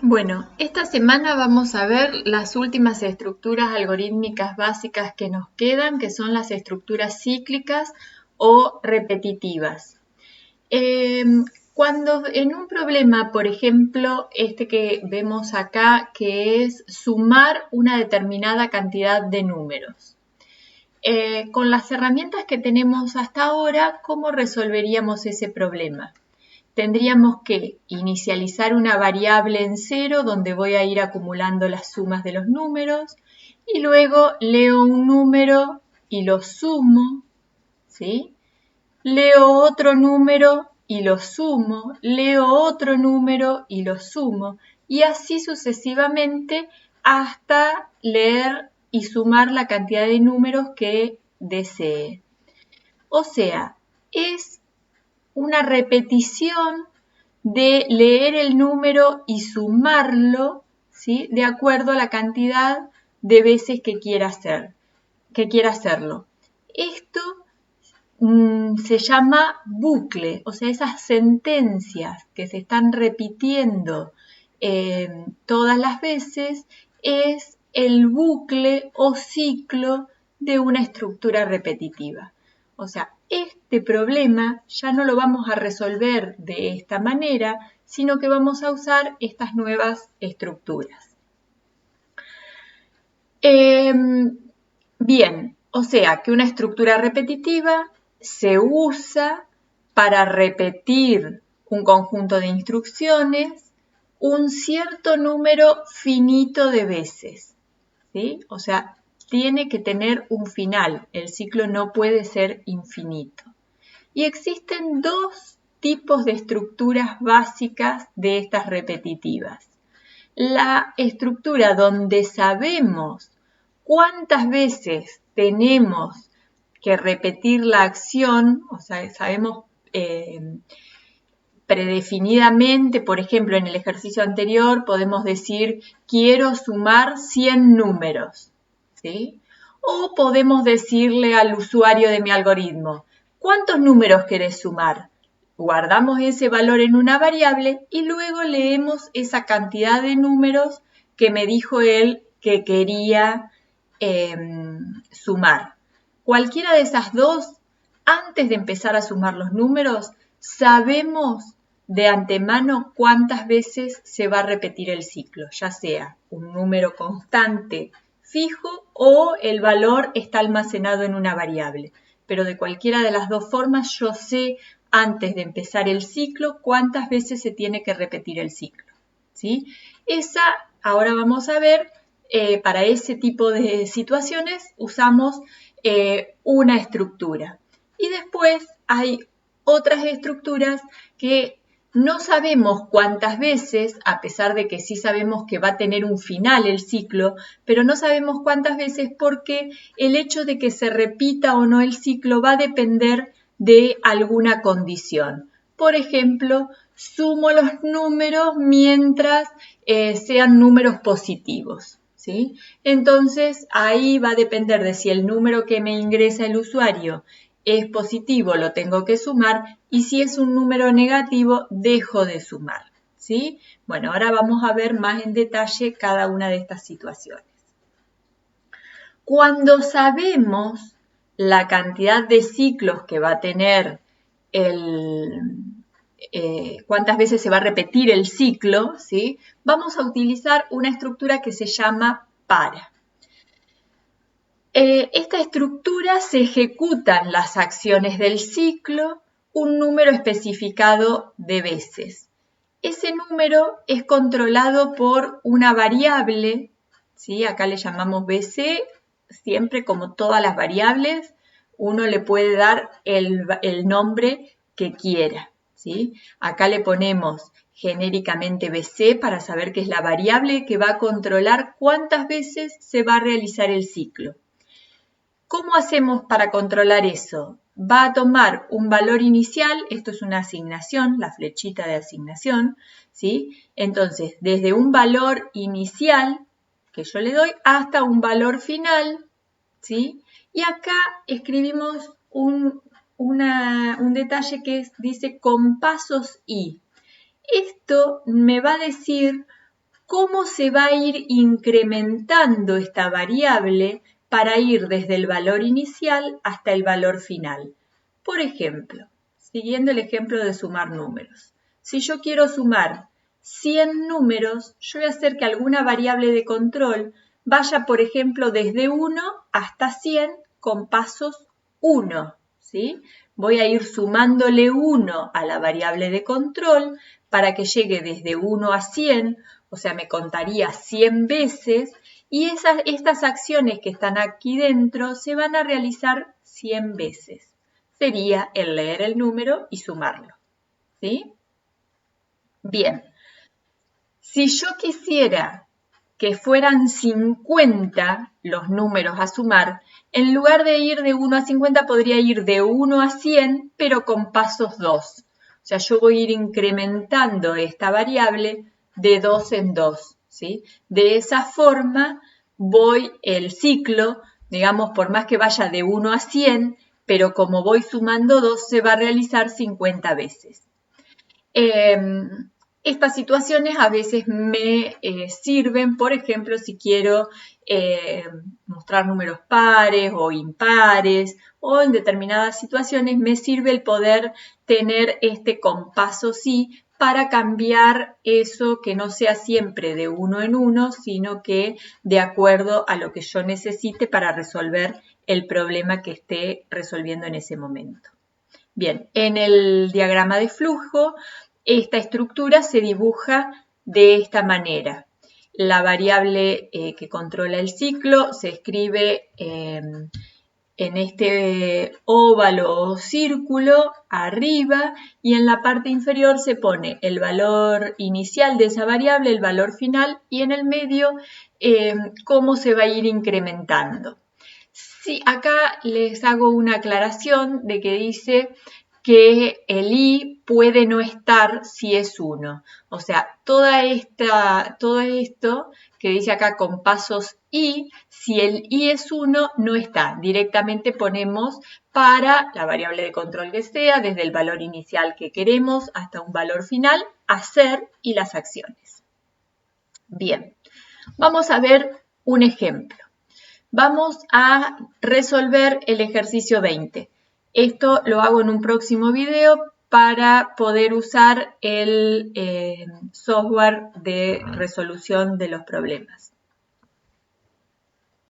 Bueno, esta semana vamos a ver las últimas estructuras algorítmicas básicas que nos quedan, que son las estructuras cíclicas o repetitivas. Cuando en un problema, por ejemplo, este que vemos acá, que es sumar una determinada cantidad de números. Con las herramientas que tenemos hasta ahora, ¿cómo resolveríamos ese problema? Tendríamos que inicializar una variable en cero donde voy a ir acumulando las sumas de los números y luego leo un número y lo sumo, ¿sí? Leo otro número y lo sumo, leo otro número y lo sumo y así sucesivamente hasta leer y sumar la cantidad de números que desee. O sea, es una repetición de leer el número y sumarlo, ¿sí? De acuerdo a la cantidad de veces que quiera hacerlo. Esto se llama bucle, o sea, esas sentencias que se están repitiendo todas las veces es el bucle o ciclo de una estructura repetitiva. O sea, este problema ya no lo vamos a resolver de esta manera, sino que vamos a usar estas nuevas estructuras. Bien, o sea que una estructura repetitiva se usa para repetir un conjunto de instrucciones un cierto número finito de veces, ¿sí? O sea, tiene que tener un final, el ciclo no puede ser infinito. Y existen dos tipos de estructuras básicas de estas repetitivas. La estructura donde sabemos cuántas veces tenemos que repetir la acción, o sea, sabemos predefinidamente, por ejemplo, en el ejercicio anterior podemos decir quiero sumar 100 números, ¿sí? O podemos decirle al usuario de mi algoritmo, ¿cuántos números querés sumar? Guardamos ese valor en una variable y luego leemos esa cantidad de números que me dijo él que quería sumar. Cualquiera de esas dos, antes de empezar a sumar los números, sabemos de antemano cuántas veces se va a repetir el ciclo, ya sea un número constante fijo o el valor está almacenado en una variable. Pero de cualquiera de las dos formas yo sé antes de empezar el ciclo cuántas veces se tiene que repetir el ciclo, ¿sí? Esa, ahora vamos a ver, para ese tipo de situaciones usamos una estructura. Y después hay otras estructuras que no sabemos cuántas veces, a pesar de que sí sabemos que va a tener un final el ciclo, pero no sabemos cuántas veces porque el hecho de que se repita o no el ciclo va a depender de alguna condición. Por ejemplo, sumo los números mientras sean números positivos, ¿sí? Entonces, ahí va a depender de si el número que me ingresa el usuario es positivo, lo tengo que sumar, y si es un número negativo, dejo de sumar, ¿sí? Bueno, ahora vamos a ver más en detalle cada una de estas situaciones. Cuando sabemos la cantidad de ciclos que va a tener cuántas veces se va a repetir el ciclo, ¿sí? Vamos a utilizar una estructura que se llama para. Esta estructura se ejecutan las acciones del ciclo un número especificado de veces. Ese número es controlado por una variable, ¿sí? Acá le llamamos BC, siempre como todas las variables, uno le puede dar el nombre que quiera, ¿sí? Acá le ponemos genéricamente BC para saber que es la variable que va a controlar cuántas veces se va a realizar el ciclo. ¿Cómo hacemos para controlar eso? Va a tomar un valor inicial, esto es una asignación, la flechita de asignación, ¿sí? Entonces, desde un valor inicial que yo le doy hasta un valor final, ¿sí? Y acá escribimos un detalle que dice con pasos y. Esto me va a decir cómo se va a ir incrementando esta variable para ir desde el valor inicial hasta el valor final. Por ejemplo, siguiendo el ejemplo de sumar números. Si yo quiero sumar 100 números, yo voy a hacer que alguna variable de control vaya, por ejemplo, desde 1 hasta 100 con pasos 1, ¿sí? Voy a ir sumándole 1 a la variable de control para que llegue desde 1 a 100, o sea, me contaría 100 veces, y estas acciones que están aquí dentro se van a realizar 100 veces. Sería el leer el número y sumarlo, ¿sí? Bien, si yo quisiera que fueran 50 los números a sumar, en lugar de ir de 1 a 50 podría ir de 1 a 100, pero con pasos 2. O sea, yo voy a ir incrementando esta variable de 2 en 2, ¿sí? De esa forma voy el ciclo, digamos, por más que vaya de 1 a 100, pero como voy sumando 2 se va a realizar 50 veces. Estas situaciones a veces me sirven, por ejemplo, si quiero mostrar números pares o impares, o en determinadas situaciones me sirve el poder tener este compaso sí para cambiar eso que no sea siempre de uno en uno, sino que de acuerdo a lo que yo necesite para resolver el problema que esté resolviendo en ese momento. Bien, en el diagrama de flujo, esta estructura se dibuja de esta manera. La variable que controla el ciclo se escribe en este óvalo o círculo arriba y en la parte inferior se pone el valor inicial de esa variable, el valor final y en el medio cómo se va a ir incrementando. Sí, acá les hago una aclaración de que dice que el i puede no estar si es 1. O sea, todo esto que dice acá con pasos i, si el i es 1, no está. Directamente ponemos para la variable de control que sea, desde el valor inicial que queremos hasta un valor final, hacer y las acciones. Bien, vamos a ver un ejemplo. Vamos a resolver el ejercicio 20. Esto lo hago en un próximo video para poder usar el software de resolución de los problemas.